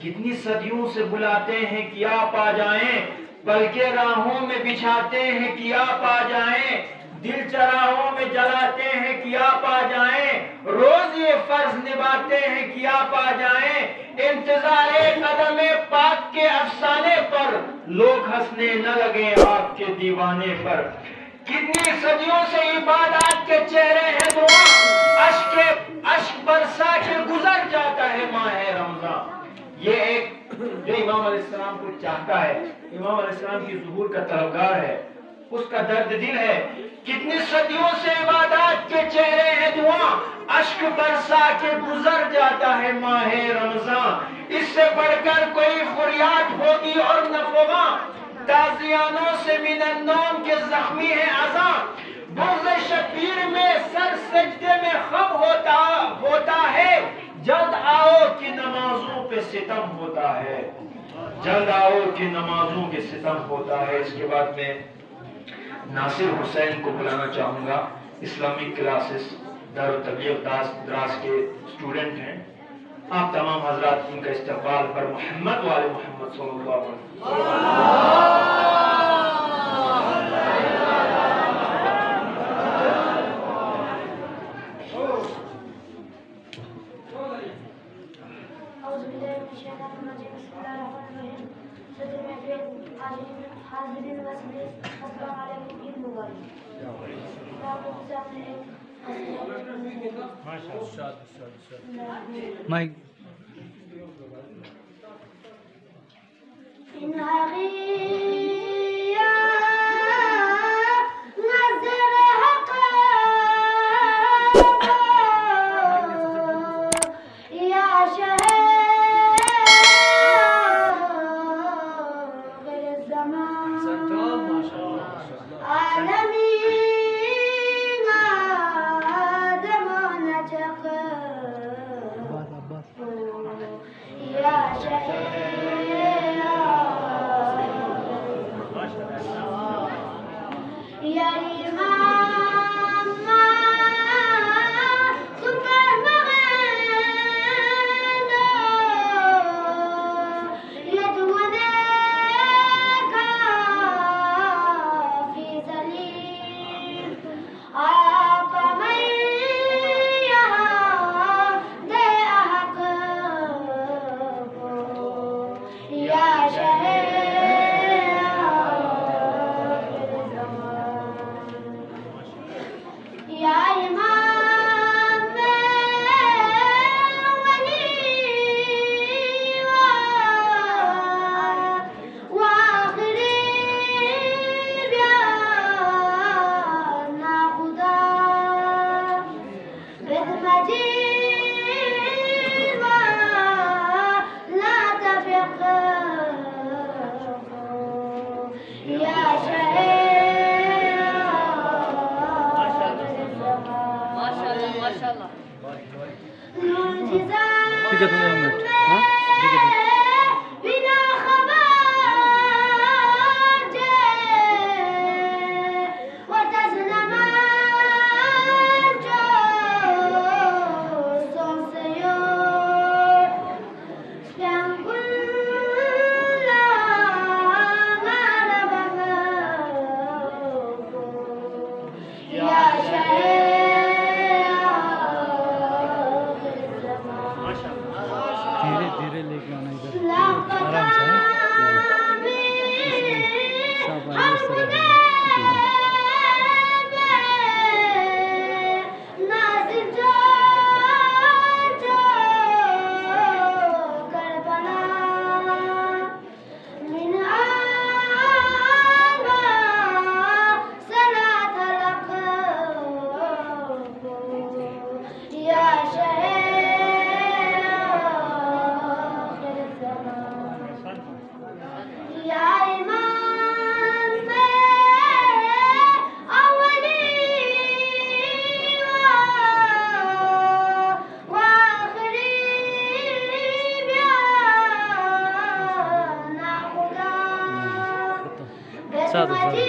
कितनी सदियों से बुलाते हैं कि आप आ जाएं, बल्कि राहों में बिछाते हैं कि आप आ जाएं, दिल चराहों में जलाते हैं कि आप आ जाएं, रोज ये फर्ज निभाते हैं कि आप आ जाएं, इंतजारे कदमे पाक के अफसाने पर लोग हंसने न लगे आपके दीवाने पर। कितनी सदियों से इबादत के चेहरे हैं दुआ, अश्क बरसा के गुजर जाता है माह रमजान। ये एक जो इमाम अलैहिस्सलाम को चाहता है, इमाम अलैहिस्सलाम की ज़ुहूर का तलबगार है, उसका दर्द दिल है। कितनी सदियों से इबादत के चेहरे हैं दुआ, अश्क बरसा के गुजर जाता है माह रमजान। इससे बढ़कर कोई फरियाद होगी और नफवा, ताजियानों से मिनन्नोम के जख्मी है अज़ा, बुग़्ज़ शबीर में सर सजदे में खब होता है, जल्द आओ कि नमाजों पे सितम होता है, जल्द आओ कि नमाजों के सितम होता है। इसके बाद में नासिर हुसैन को बुलाना चाहूंगा। इस्लामिक क्लासेस दारुल तबलीग द्रास के स्टूडेंट हैं। आप तमाम हजरात इनका इस्तकबाल पर मोहम्मद वाले मोहम्मद सल्लल्लाहु अलैहि वसल्लम। माइक साधु साधु